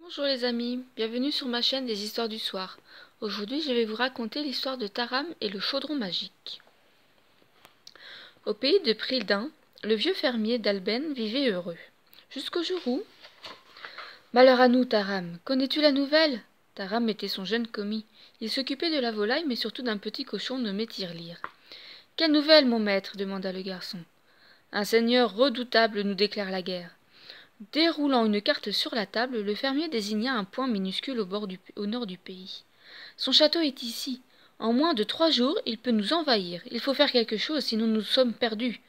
Bonjour les amis, bienvenue sur ma chaîne des histoires du soir. Aujourd'hui je vais vous raconter l'histoire de Taram et le chaudron magique. Au pays de Prildin, le vieux fermier d'Alben vivait heureux. Jusqu'au jour où... Malheur à nous, Taram, connais-tu la nouvelle? Taram était son jeune commis. Il s'occupait de la volaille mais surtout d'un petit cochon nommé Tirelire. Quelle nouvelle, mon maître? Demanda le garçon. Un seigneur redoutable nous déclare la guerre. Déroulant une carte sur la table, le fermier désigna un point minuscule au nord du pays. Son château est ici. En moins de 3 jours, il peut nous envahir. Il faut faire quelque chose, sinon nous sommes perdus.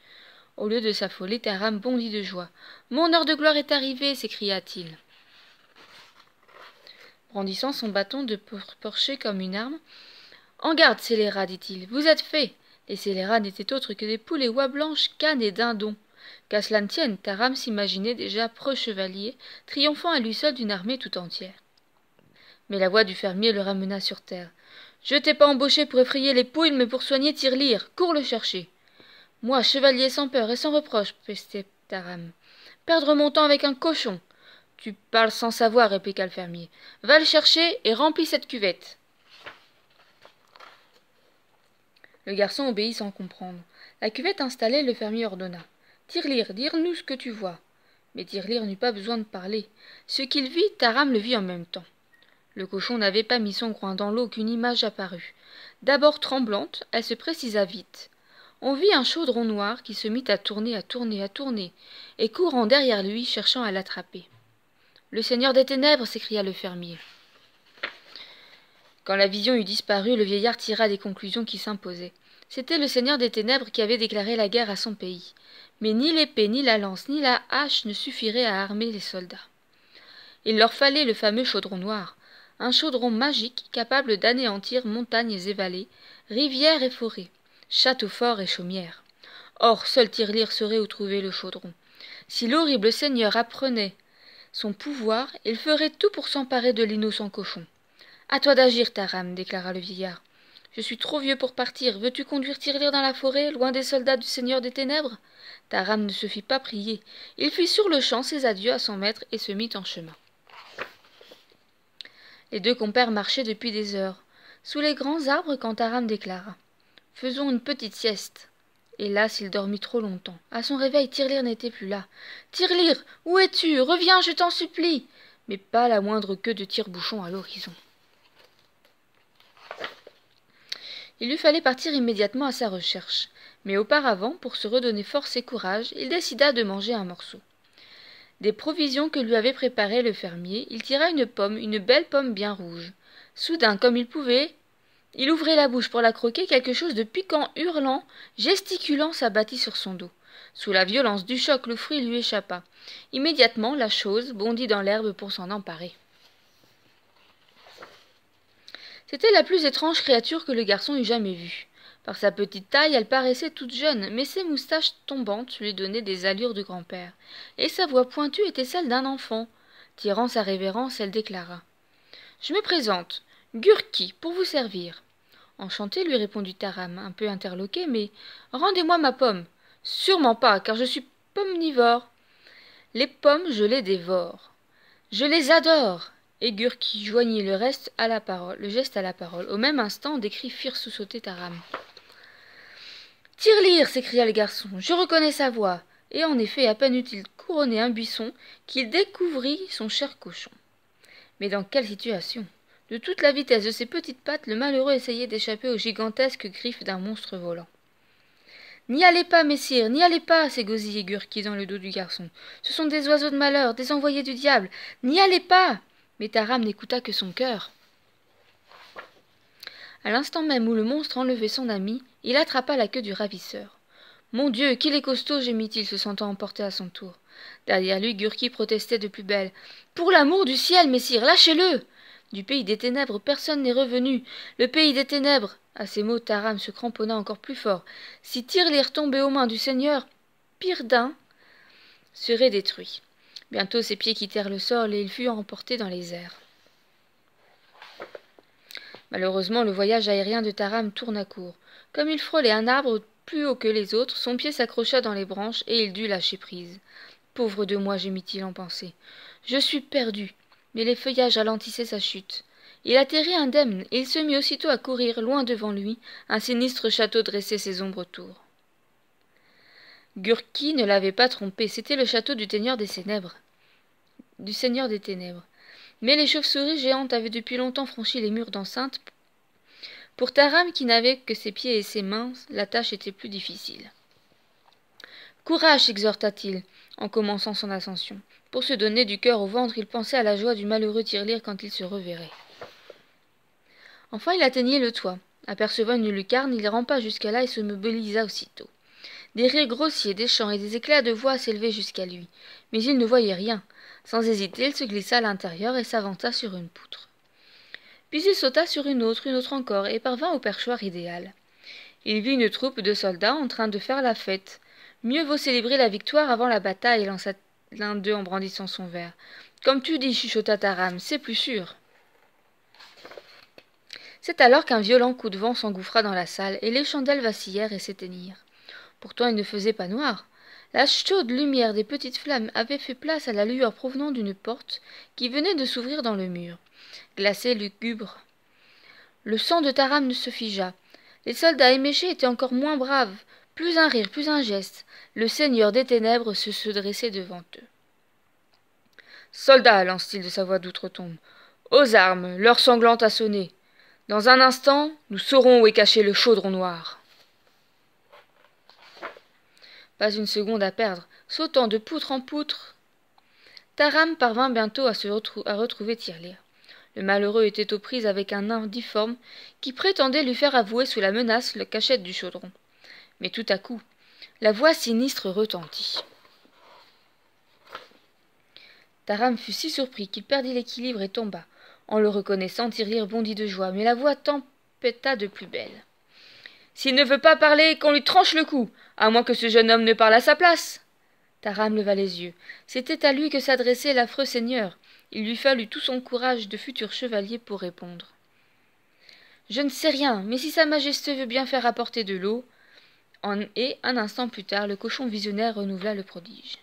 Au lieu de s'affoler, Taram bondit de joie. Mon heure de gloire est arrivée, s'écria-t-il. Brandissant son bâton de porcher comme une arme. En garde, scélérats, dit-il. Vous êtes faits. Les scélérats n'étaient autres que des poules et oies blanches, cannes et dindons. Qu'à cela ne tienne, Taram s'imaginait déjà preux-chevalier, triomphant à lui seul d'une armée tout entière. Mais la voix du fermier le ramena sur terre. « Je t'ai pas embauché pour effrayer les pouilles, mais pour soigner Tirelire. Cours le chercher. »« Moi, chevalier sans peur et sans reproche, pestait Taram. Perdre mon temps avec un cochon. »« Tu parles sans savoir, répliqua le fermier. Va le chercher et remplis cette cuvette. » Le garçon obéit sans comprendre. La cuvette installée, le fermier ordonna. Tirelire, dire-nous ce que tu vois. Mais Tirelire n'eut pas besoin de parler. Ce qu'il vit, Taram le vit en même temps. Le cochon n'avait pas mis son groin dans l'eau qu'une image apparut. D'abord tremblante, elle se précisa vite. On vit un chaudron noir qui se mit à tourner, et courant derrière lui, cherchant à l'attraper. « Le Seigneur des Ténèbres !» s'écria le fermier. Quand la vision eut disparu, le vieillard tira des conclusions qui s'imposaient. C'était le Seigneur des Ténèbres qui avait déclaré la guerre à son pays. Mais ni l'épée, ni la lance, ni la hache ne suffiraient à armer les soldats. Il leur fallait le fameux chaudron noir, un chaudron magique capable d'anéantir montagnes et vallées, rivières et forêts, châteaux forts et chaumières. Or, seul Tirelire saurait où trouver le chaudron. Si l'horrible seigneur apprenait son pouvoir, il ferait tout pour s'emparer de l'innocent cochon. « À toi d'agir, Taram, déclara le vieillard. Je suis trop vieux pour partir. Veux-tu conduire Tirelire dans la forêt, loin des soldats du Seigneur des Ténèbres ?» Taram ne se fit pas prier. Il fit sur-le-champ ses adieux à son maître et se mit en chemin. Les deux compères marchaient depuis des heures, sous les grands arbres quand Taram déclara. « Faisons une petite sieste. » Hélas, il dormit trop longtemps. À son réveil, Tirelire n'était plus là. « Tirelire, où es-tu? Reviens, je t'en supplie !» Mais pas la moindre queue de tire-bouchon à l'horizon. Il lui fallait partir immédiatement à sa recherche. Mais auparavant, pour se redonner force et courage, il décida de manger un morceau. Des provisions que lui avait préparées le fermier, il tira une pomme, une belle pomme bien rouge. Soudain, comme il pouvait, il ouvrit la bouche pour la croquer, quelque chose de piquant, hurlant, gesticulant, s'abattit sur son dos. Sous la violence du choc, le fruit lui échappa. Immédiatement, la chose bondit dans l'herbe pour s'en emparer. C'était la plus étrange créature que le garçon eût jamais vue. Par sa petite taille, elle paraissait toute jeune, mais ses moustaches tombantes lui donnaient des allures de grand-père, et sa voix pointue était celle d'un enfant. Tirant sa révérence, elle déclara. « Je me présente, Gurki, pour vous servir. »« Enchanté, lui répondit Taram, un peu interloqué, mais rendez-moi ma pomme. »« Sûrement pas, car je suis pomnivore. »« Les pommes, je les dévore. »« Je les adore. » Et Gurki joignit le geste à la parole. Au même instant, des cris firent sursauter Taram. « Tirelire !» s'écria le garçon. « Je reconnais sa voix. » Et en effet, à peine eut-il couronné un buisson qu'il découvrit son cher cochon. Mais dans quelle situation? De toute la vitesse de ses petites pattes, le malheureux essayait d'échapper aux gigantesques griffes d'un monstre volant. « N'y allez pas, messire, n'y allez pas !» s'égosillait Gurki dans le dos du garçon. « Ce sont des oiseaux de malheur, des envoyés du diable. N'y allez pas !» Mais Taram n'écouta que son cœur. À l'instant même où le monstre enlevait son ami, il attrapa la queue du ravisseur. « Mon Dieu, qu'il est costaud !» gémit-il, se sentant emporté à son tour. Derrière lui, Gurki protestait de plus belle. « Pour l'amour du ciel, messire, lâchez-le !» Du pays des ténèbres, personne n'est revenu. Le pays des ténèbres. À ces mots, Taram se cramponna encore plus fort. Si Tirelire tombait aux mains du seigneur, Prildin serait détruit. Bientôt ses pieds quittèrent le sol et il fut emporté dans les airs. Malheureusement, le voyage aérien de Taram tourna court. Comme il frôlait un arbre plus haut que les autres, son pied s'accrocha dans les branches et il dut lâcher prise. « Pauvre de moi !» gémit-il en pensée. « Je suis perdu. mais les feuillages ralentissaient sa chute. Il atterrit indemne, et il se mit aussitôt à courir, loin devant lui, un sinistre château dressait ses ombres autour. Gurki ne l'avait pas trompé, c'était le château du Seigneur des Ténèbres. Mais les chauves-souris géantes avaient depuis longtemps franchi les murs d'enceinte. Pour Taram, qui n'avait que ses pieds et ses mains, la tâche était plus difficile. « Courage !» s'exhorta-t-il, en commençant son ascension. Pour se donner du cœur au ventre, il pensait à la joie du malheureux tirelire quand il se reverrait. Enfin, il atteignit le toit. Apercevant une lucarne, il rampa jusqu'à là et se mobilisa aussitôt. Des rires grossiers, des chants et des éclats de voix s'élevaient jusqu'à lui. Mais il ne voyait rien. Sans hésiter, il se glissa à l'intérieur et s'avança sur une poutre. Puis il sauta sur une autre encore, et parvint au perchoir idéal. Il vit une troupe de soldats en train de faire la fête. Mieux vaut célébrer la victoire avant la bataille, lança l'un d'eux en brandissant son verre. Comme tu dis, chuchota Taram, c'est plus sûr. C'est alors qu'un violent coup de vent s'engouffra dans la salle, et les chandelles vacillèrent et s'éteignirent. Pourtant il ne faisait pas noir. La chaude lumière des petites flammes avait fait place à la lueur provenant d'une porte qui venait de s'ouvrir dans le mur. Glacé, lugubre. Le sang de Taram se figea. Les soldats éméchés étaient encore moins braves. Plus un rire, plus un geste. Le Seigneur des Ténèbres se dressait devant eux. « Soldats !» lance-t-il de sa voix d'outre-tombe. « Aux armes, l'heure sanglante a sonné. Dans un instant, nous saurons où est caché le chaudron noir. » Pas une seconde à perdre. Sautant de poutre en poutre, Taram parvint bientôt à retrouver Tirelire. Le malheureux était aux prises avec un nain difforme qui prétendait lui faire avouer sous la menace la cachette du chaudron. Mais tout à coup, la voix sinistre retentit. Taram fut si surpris qu'il perdit l'équilibre et tomba. En le reconnaissant, Tirelire bondit de joie, mais la voix tempêta de plus belle. « S'il ne veut pas parler, qu'on lui tranche le cou, à moins que ce jeune homme ne parle à sa place. » Taram leva les yeux. C'était à lui que s'adressait l'affreux seigneur. Il lui fallut tout son courage de futur chevalier pour répondre. « Je ne sais rien, mais si sa majesté veut bien faire apporter de l'eau. » Et, un instant plus tard, le cochon visionnaire renouvela le prodige.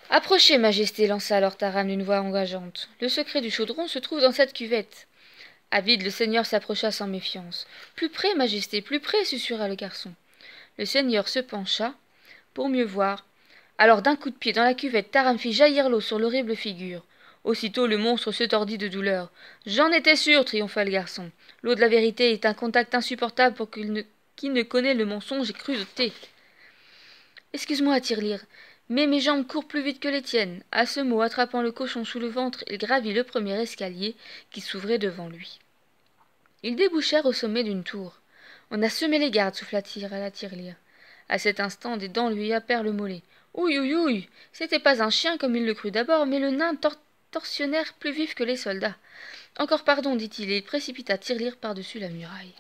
Approchez, majesté, lança alors Taram d'une voix engageante. Le secret du chaudron se trouve dans cette cuvette. Avide, le seigneur s'approcha sans méfiance. Plus près, majesté, plus près, susurra le garçon. Le seigneur se pencha pour mieux voir. Alors d'un coup de pied dans la cuvette, Taram fit jaillir l'eau sur l'horrible figure. Aussitôt le monstre se tordit de douleur. J'en étais sûr, triompha le garçon. L'eau de la vérité est un contact insupportable pour qui ne connaît le mensonge et cruauté. Excuse-moi, Tirelire, mais mes jambes courent plus vite que les tiennes. À ce mot, attrapant le cochon sous le ventre, il gravit le premier escalier qui s'ouvrait devant lui. Ils débouchèrent au sommet d'une tour. On a semé les gardes, souffla-t-il à la Tirelire. À cet instant, des dents lui happèrent le mollet. Ouille, ouille, ouille. C'était pas un chien comme il le crut d'abord, mais le nain tortionnaire plus vif que les soldats. Encore pardon, dit-il, et il précipita Tirelire par-dessus la muraille.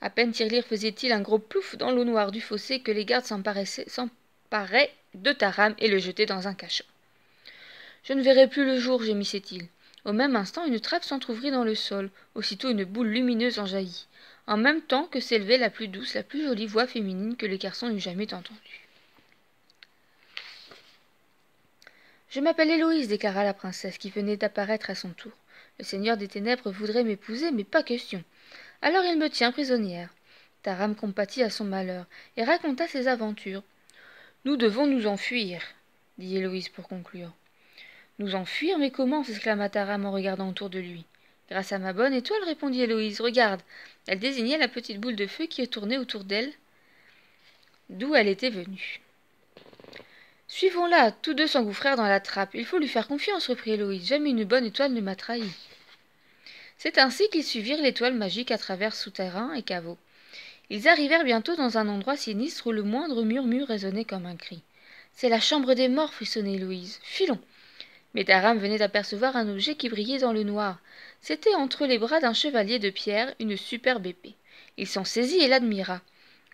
À peine Tirelire faisait-il un gros plouf dans l'eau noire du fossé que les gardes s'emparaient de Taram et le jetaient dans un cachot. « Je ne verrai plus le jour, gémissait-il. Au même instant, une trappe s'entr'ouvrit dans le sol. Aussitôt, une boule lumineuse en jaillit, en même temps que s'élevait la plus douce, la plus jolie voix féminine que les garçons n'eût jamais entendue. « Je m'appelle Héloïse, déclara la princesse, qui venait d'apparaître à son tour. Le seigneur des ténèbres voudrait m'épouser, mais pas question. Alors il me tient prisonnière. » Taram compatit à son malheur et raconta ses aventures. « Nous devons nous enfuir, dit Héloïse pour conclure. « Nous enfuir, mais comment ?» s'exclama Taram en regardant autour de lui. « Grâce à ma bonne étoile, répondit Héloïse. Regarde. » Elle désignait la petite boule de feu qui tournait autour d'elle, d'où elle était venue. « Suivons-la. » Tous deux s'engouffrèrent dans la trappe. « Il faut lui faire confiance, reprit Héloïse. Jamais une bonne étoile ne m'a trahi. » C'est ainsi qu'ils suivirent l'étoile magique à travers souterrains et caveaux. Ils arrivèrent bientôt dans un endroit sinistre où le moindre murmure résonnait comme un cri. « C'est la chambre des morts, » frissonnait Héloïse. « Filons !» Mais Taram venait d'apercevoir un objet qui brillait dans le noir. C'était entre les bras d'un chevalier de pierre une superbe épée. Il s'en saisit et l'admira.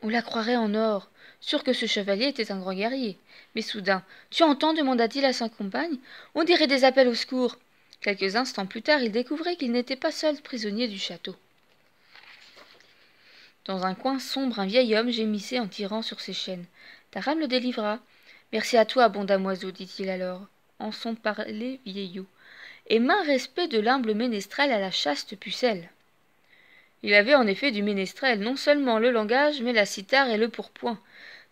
On la croirait en or. Sûr que ce chevalier était un grand guerrier. Mais soudain, « Tu entends ?» demanda-t-il à sa compagne. « On dirait des appels au secours. » Quelques instants plus tard, il découvrait qu'il n'était pas seul prisonnier du château. Dans un coin sombre, un vieil homme gémissait en tirant sur ses chaînes. Taram le délivra. Merci à toi, bon damoiseau, dit-il alors, en son parler vieillot, et maint respect de l'humble ménestrel à la chaste pucelle. Il avait en effet du ménestrel, non seulement le langage, mais la cithare et le pourpoint.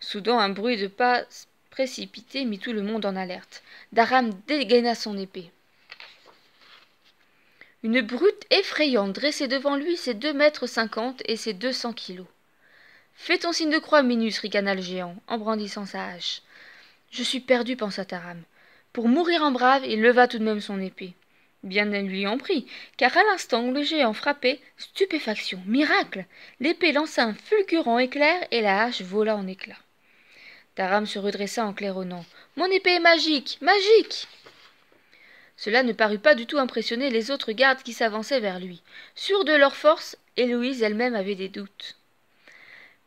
Soudain, un bruit de pas précipité mit tout le monde en alerte. Taram dégaina son épée. Une brute effrayante dressait devant lui ses 2,50 m et ses 200 kilos. Fais ton signe de croix, Minus, ricana le géant, en brandissant sa hache. Je suis perdu, pensa Taram. Pour mourir en brave, il leva tout de même son épée. Bien lui en prit, car à l'instant où le géant frappait, stupéfaction, miracle, l'épée lança un fulgurant éclair et la hache vola en éclats. Taram se redressa en claironnant. Mon épée est magique, magique! Cela ne parut pas du tout impressionner les autres gardes qui s'avançaient vers lui. Sûrs de leur force, Héloïse elle-même avait des doutes.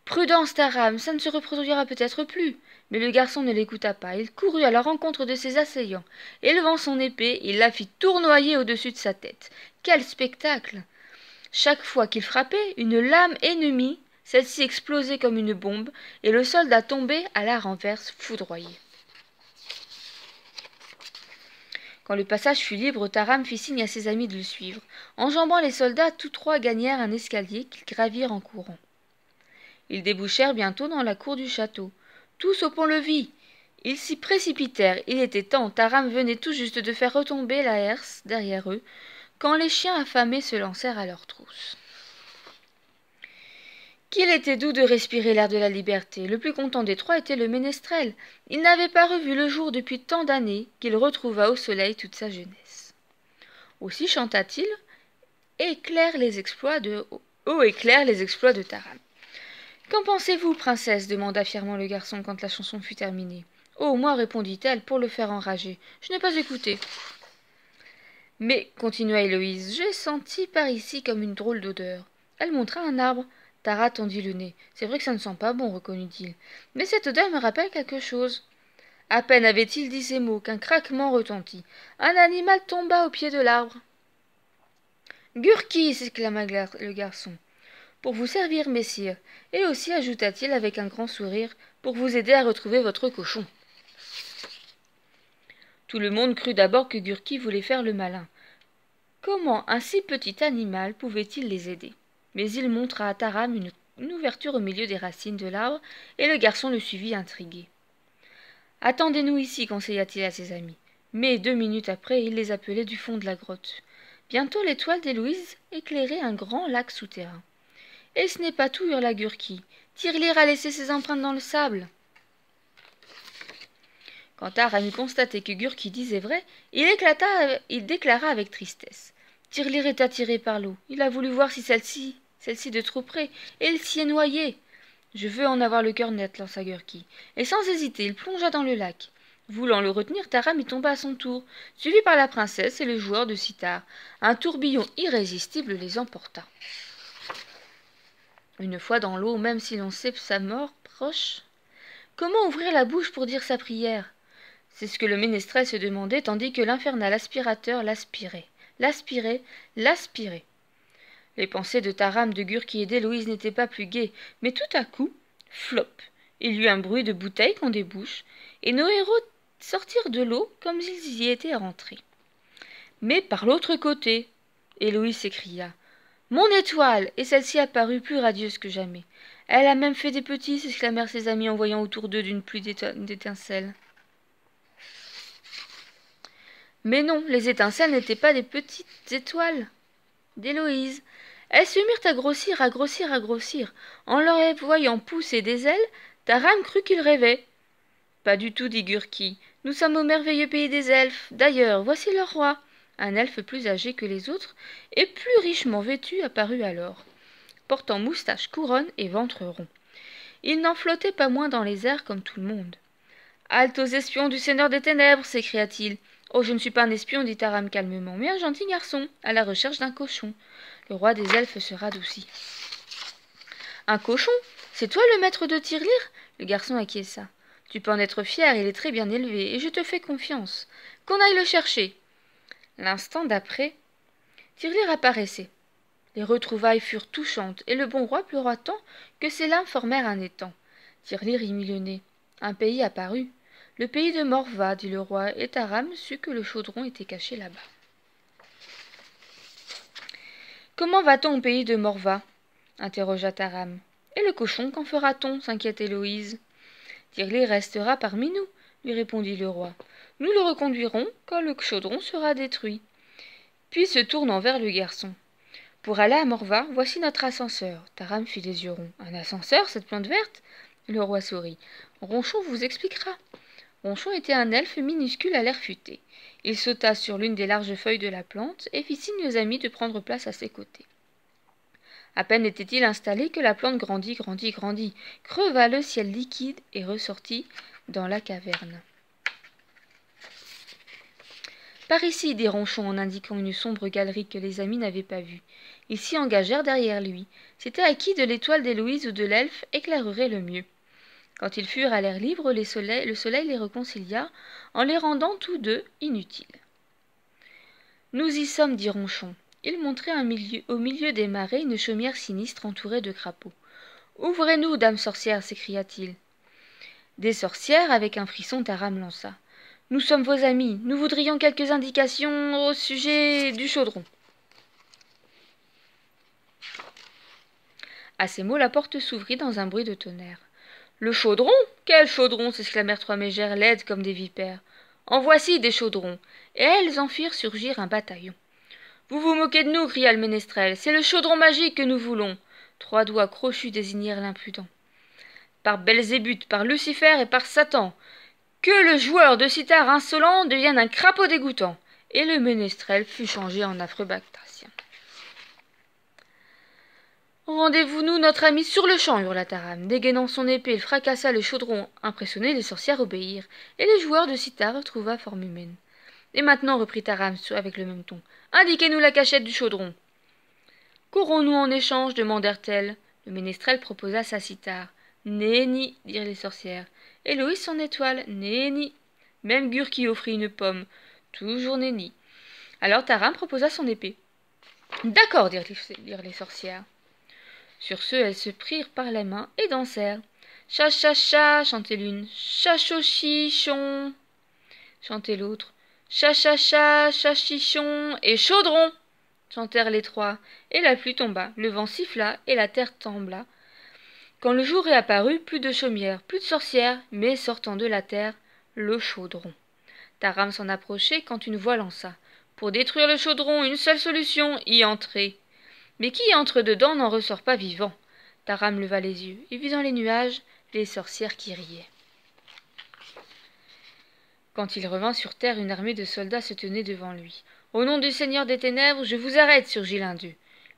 Prudence, Taram, ça ne se reproduira peut-être plus. Mais le garçon ne l'écouta pas. Il courut à la rencontre de ses assaillants. Élevant son épée, il la fit tournoyer au-dessus de sa tête. Quel spectacle! Chaque fois qu'il frappait, une lame ennemie, celle-ci explosait comme une bombe, et le soldat tombait à la renverse foudroyé. Quand le passage fut libre, Taram fit signe à ses amis de le suivre. Enjambant les soldats, tous trois gagnèrent un escalier qu'ils gravirent en courant. Ils débouchèrent bientôt dans la cour du château. Tous au pont-levis. Ils s'y précipitèrent. Il était temps. Taram venait tout juste de faire retomber la herse derrière eux, quand les chiens affamés se lancèrent à leur trousse. Qu'il était doux de respirer l'air de la liberté. Le plus content des trois était le ménestrel. Il n'avait pas revu le jour depuis tant d'années qu'il retrouva au soleil toute sa jeunesse. Aussi chanta-t-il « Haut éclairent les exploits de Taram ». « Qu'en pensez-vous, princesse » demanda fièrement le garçon quand la chanson fut terminée. « Oh, moi, répondit-elle, pour le faire enrager. Je n'ai pas écouté. » « Mais, continua Héloïse, j'ai senti par ici comme une drôle d'odeur. » Elle montra un arbre. Tara tendit le nez. « C'est vrai que ça ne sent pas bon, reconnut-il. Mais cette odeur me rappelle quelque chose. » À peine avait-il dit ces mots qu'un craquement retentit. Un animal tomba au pied de l'arbre. « Gurki » s'exclama le garçon. « Pour vous servir, messire. » Et aussi, ajouta-t-il avec un grand sourire, « pour vous aider à retrouver votre cochon. » Tout le monde crut d'abord que Gurki voulait faire le malin. Comment un si petit animal pouvait-il les aider? Mais il montra à Taram une ouverture au milieu des racines de l'arbre, et le garçon le suivit intrigué. « Attendez-nous ici, conseilla-t-il à ses amis. Mais 2 minutes après, il les appelait du fond de la grotte. Bientôt l'étoile d'Héloïse éclairait un grand lac souterrain. « Et ce n'est pas tout, hurla Gurki. Tirelire a laissé ses empreintes dans le sable. » Quand Taram eut constaté que Gurki disait vrai, il déclara avec tristesse. Tirelire est attiré par l'eau. Il a voulu voir si celle-ci de trop près, et il s'y est noyé. Je veux en avoir le cœur net, lança Gurki. Et sans hésiter, il plongea dans le lac. Voulant le retenir, Taram y tomba à son tour, suivi par la princesse et le joueur de cithare. Un tourbillon irrésistible les emporta. Une fois dans l'eau, même si l'on sait sa mort proche, comment ouvrir la bouche pour dire sa prière? C'est ce que le ménestrel se demandait, tandis que l'infernal aspirateur l'aspirait. L'aspirait. Les pensées de Taram, de Gurki et d'Héloïse n'étaient pas plus gaies, mais tout à coup, flop, il y eut un bruit de bouteilles qu'on débouche, et nos héros sortirent de l'eau comme s'ils y étaient rentrés. Mais par l'autre côté, Héloïse s'écria. Mon étoile! Et celle-ci apparut plus radieuse que jamais. Elle a même fait des petits, s'exclamèrent ses amis en voyant autour d'eux d'une pluie d'étincelles. Mais non, les étincelles n'étaient pas des petites étoiles d'Héloïse. Elles se mirent à grossir. En leur voyant pousser des ailes, Taram crut qu'il rêvait. Pas du tout, dit Gurki. Nous sommes au merveilleux pays des elfes. D'ailleurs, voici leur roi. Un elfe plus âgé que les autres et plus richement vêtu apparut alors, portant moustache, couronne et ventre rond. Il n'en flottait pas moins dans les airs comme tout le monde. « Halte aux espions du Seigneur des Ténèbres » s'écria-t-il. « Oh, je ne suis pas un espion, dit Taram calmement, mais un gentil garçon, à la recherche d'un cochon. » Le roi des elfes se radoucit. « Un cochon? C'est toi le maître de Tirelire » Le garçon acquiesça. « Tu peux en être fier, il est très bien élevé, et je te fais confiance. Qu'on aille le chercher. » L'instant d'après, Tirelire apparaissait. Les retrouvailles furent touchantes, et le bon roi pleura tant que ses larmes formèrent un étang. Tirelire y mit le nez. Un pays apparut. Le pays de Morva, dit le roi, et Taram sut que le chaudron était caché là-bas. Comment va-t-on au pays de Morva interrogea Taram. Et le cochon, qu'en fera-t-on s'inquiète Héloïse. Tirelire restera parmi nous, lui répondit le roi. Nous le reconduirons quand le chaudron sera détruit. Puis se tournant vers le garçon. Pour aller à Morva, voici notre ascenseur. Taram fit les yeux ronds. Un ascenseur, cette plante verte? Le roi sourit. Ronchon vous expliquera. Ronchon était un elfe minuscule à l'air futé. Il sauta sur l'une des larges feuilles de la plante et fit signe aux amis de prendre place à ses côtés. À peine était-il installé que la plante grandit, creva le ciel liquide et ressortit dans la caverne. Par ici, dit Ronchon en indiquant une sombre galerie que les amis n'avaient pas vue. Ils s'y engagèrent derrière lui. C'était à qui de l'étoile d'Héloïse ou de l'elfe éclairerait le mieux. Quand ils furent à l'air libre, le soleil les réconcilia en les rendant tous deux inutiles. Nous y sommes, dit Ronchon. Il montrait au milieu des marais une chaumière sinistre entourée de crapauds. Ouvrez-nous, dame sorcière, s'écria-t-il. Des sorcières, avec un frisson, Taram lança. Nous sommes vos amis. Nous voudrions quelques indications au sujet du chaudron. À ces mots, la porte s'ouvrit dans un bruit de tonnerre. Le chaudron? Quel chaudron? S'exclamèrent trois mégères laides comme des vipères. En voici des chaudrons. Et elles en firent surgir un bataillon. Vous vous moquez de nous, cria le ménestrel. C'est le chaudron magique que nous voulons. Trois doigts crochus désignèrent l'impudent. Par Belzébuth, par Lucifer et par Satan. Que le joueur de cithare insolent devienne un crapaud dégoûtant. Et le ménestrel fut changé en affreux batracien. Rendez-vous-nous notre ami sur le champ, hurla Taram. Dégainant son épée, il fracassa le chaudron. Impressionné, les sorcières obéirent, et les joueurs de cithare trouva forme humaine. Et maintenant, reprit Taram avec le même ton, indiquez-nous la cachette du chaudron. Qu'aurons-nous en échange demandèrent-elles. Le ménestrel proposa sa cithare. Nenni, dirent les sorcières. Héloïse son étoile. Nenni. Même Gurki offrit une pomme. Toujours nenni. Alors Taram proposa son épée. D'accord, dirent les sorcières. Sur ce, elles se prirent par la main et dansèrent. Cha-cha-cha, chantait l'une. Cha-cho-chi-chon, chantait l'autre. Cha-cha-cha, cha-chichon et chaudron, chantèrent les trois. Et la pluie tomba, le vent siffla et la terre trembla. Quand le jour réapparut, plus de chaumières, plus de sorcières, mais sortant de la terre, le chaudron. Taram s'en approchait quand une voix lança. Pour détruire le chaudron, une seule solution, y entrer. Mais qui entre dedans n'en ressort pas vivant. Taram leva les yeux et vit dans les nuages les sorcières qui riaient. Quand il revint sur terre, une armée de soldats se tenait devant lui. Au nom du Seigneur des Ténèbres, je vous arrête, surgit l'un d'eux.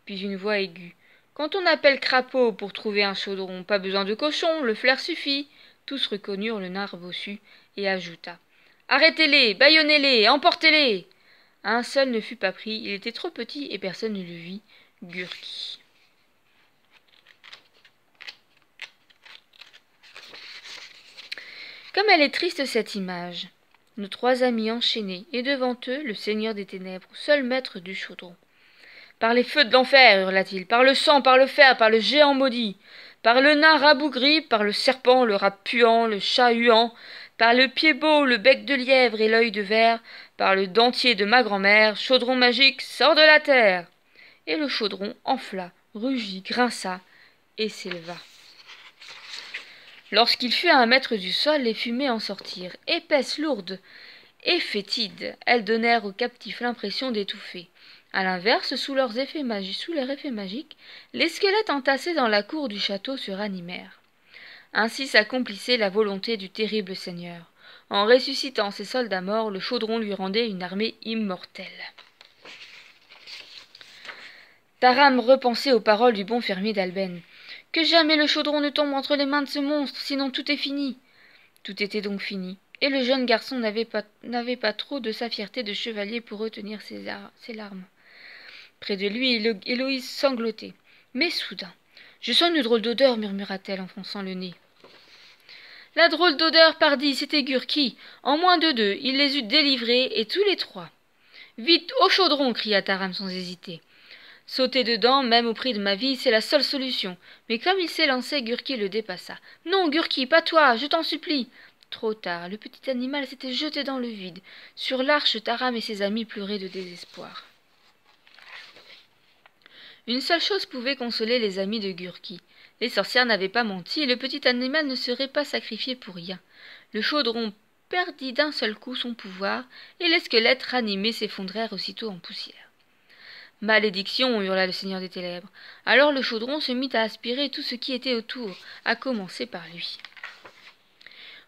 Puis une voix aiguë. Quand on appelle crapaud pour trouver un chaudron, pas besoin de cochon, le flair suffit. Tous reconnurent le nain bossu et ajouta. Arrêtez-les, bâillonnez-les, emportez-les. Un seul ne fut pas pris, il était trop petit et personne ne le vit. Gurki. Comme elle est triste cette image. Nos trois amis enchaînés, et devant eux le Seigneur des Ténèbres, seul maître du chaudron. Par les feux de l'enfer, hurla-t-il, par le sang, par le fer, par le géant maudit, par le nain rabougri, par le serpent, le rat puant, le chat huant, par le pied beau, le bec de lièvre et l'œil de verre, par le dentier de ma grand-mère, chaudron magique, sors de la terre. Et le chaudron enfla, rugit, grinça et s'éleva. Lorsqu'il fut à 1 mètre du sol, les fumées en sortirent, épaisses, lourdes et fétides. Elles donnèrent aux captifs l'impression d'étouffer. À l'inverse, sous leur effet magique, les squelettes entassés dans la cour du château se ranimèrent. Ainsi s'accomplissait la volonté du terrible seigneur. En ressuscitant ses soldats morts, le chaudron lui rendait une armée immortelle. Taram repensait aux paroles du bon fermier d'Alben. Que jamais le chaudron ne tombe entre les mains de ce monstre, sinon tout est fini. Tout était donc fini, et le jeune garçon n'avait pas trop de sa fierté de chevalier pour retenir ses larmes. Près de lui, Héloïse sanglotait. Mais soudain, je sens une drôle d'odeur, murmura-t-elle en fronçant le nez. La drôle d'odeur, pardi, c'était Gurki. En moins de 2, il les eut délivrés, et tous les trois. Vite, au chaudron, cria Taram sans hésiter. Sauter dedans, même au prix de ma vie, c'est la seule solution. Mais comme il s'est lancé, Gurki le dépassa. Non, Gurki, pas toi, je t'en supplie. Trop tard, le petit animal s'était jeté dans le vide. Sur l'arche, Taram et ses amis pleuraient de désespoir. Une seule chose pouvait consoler les amis de Gurki. Les sorcières n'avaient pas menti, et le petit animal ne serait pas sacrifié pour rien. Le chaudron perdit d'un seul coup son pouvoir, et les squelettes ranimés s'effondrèrent aussitôt en poussière. Malédiction, hurla le seigneur des ténèbres. Alors le chaudron se mit à aspirer tout ce qui était autour, à commencer par lui.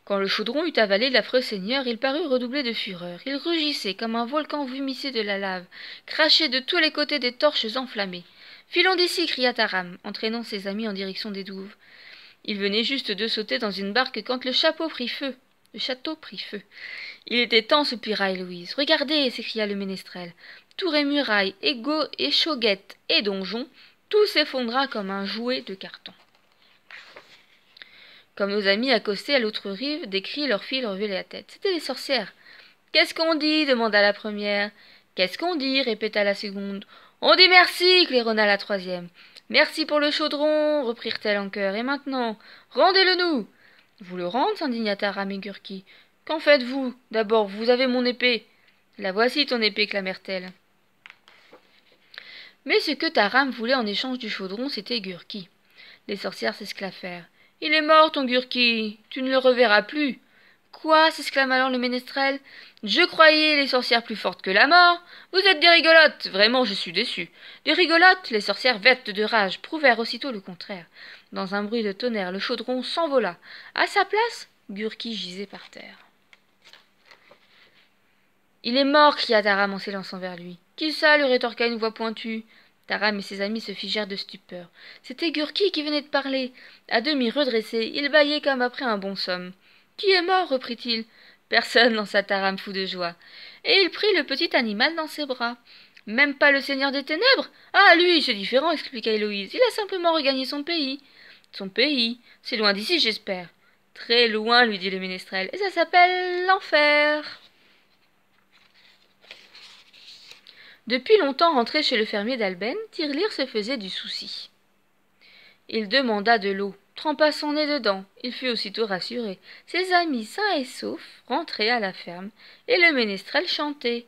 Quand le chaudron eut avalé l'affreux seigneur, il parut redoubler de fureur. Il rugissait comme un volcan vomissait de la lave, crachait de tous les côtés des torches enflammées. « Filons d'ici » cria Taram, entraînant ses amis en direction des douves. Il venait juste de sauter dans une barque quand le château prit feu. Il était temps, soupira Héloïse. « Regardez » s'écria le ménestrel. Tours et murailles, égaux et chauguettes et donjons, tout s'effondra comme un jouet de carton. Comme nos amis accostés à l'autre rive, des cris leur firent lever la tête. C'étaient les sorcières. « Qu'est-ce qu'on dit » demanda la première. « Qu'est-ce qu'on dit » répéta la seconde. « On dit merci » claironna la troisième. « Merci pour le chaudron » reprirent-elles en chœur. « Et maintenant, rendez-le-nous » Vous le rendre s'indigna Taram et Gurki. « Qu'en faites-vous ? D'abord, vous avez mon épée. »« La voici ton épée » clamèrent-elles. Mais ce que Taram voulait en échange du chaudron, c'était Gurki. Les sorcières s'esclaffèrent. « Il est mort, ton Gurki. Tu ne le reverras plus. »« Quoi » s'exclama alors le ménestrel. « Je croyais les sorcières plus fortes que la mort. Vous êtes des rigolotes. Vraiment, je suis déçu. » Des rigolotes. Les sorcières, vêtes de rage, prouvèrent aussitôt le contraire. Dans un bruit de tonnerre, le chaudron s'envola. À sa place, Gurki gisait par terre. « Il est mort » cria Taram en s'élançant vers lui. « Qui ça » lui rétorqua une voix pointue. Taram et ses amis se figèrent de stupeur. C'était Gurki qui venait de parler. À demi redressé, il bâillait comme après un bon somme. « Qui est mort » reprit-il. « Personne » lança Taram fou de joie. Et il prit le petit animal dans ses bras. « Même pas le seigneur des ténèbres ?»« Ah, lui, c'est différent » expliqua Héloïse. « Il a simplement regagné son pays. »« Son pays ? C'est loin d'ici, j'espère. »« Très loin, lui dit le ménestrel. Et ça s'appelle l'enfer. » Depuis longtemps rentré chez le fermier d'Alben, Tirelire se faisait du souci. Il demanda de l'eau, trempa son nez dedans. Il fut aussitôt rassuré. Ses amis sains et saufs rentraient à la ferme, et le ménestrel chantait.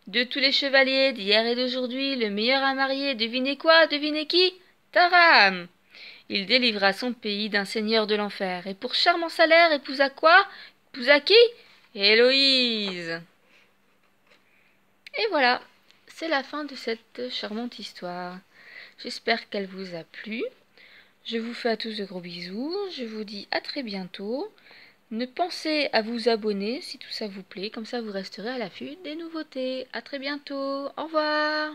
De tous les chevaliers d'hier et d'aujourd'hui, le meilleur à marier, devinez quoi, devinez qui? Taram! Il délivra son pays d'un seigneur de l'enfer, et pour charmant salaire épousa quoi? Épousa qui? Héloïse! Et voilà. C'est la fin de cette charmante histoire. J'espère qu'elle vous a plu. Je vous fais à tous de gros bisous. Je vous dis à très bientôt. Ne pensez à vous abonner si tout ça vous plaît. Comme ça, vous resterez à l'affût des nouveautés. À très bientôt. Au revoir.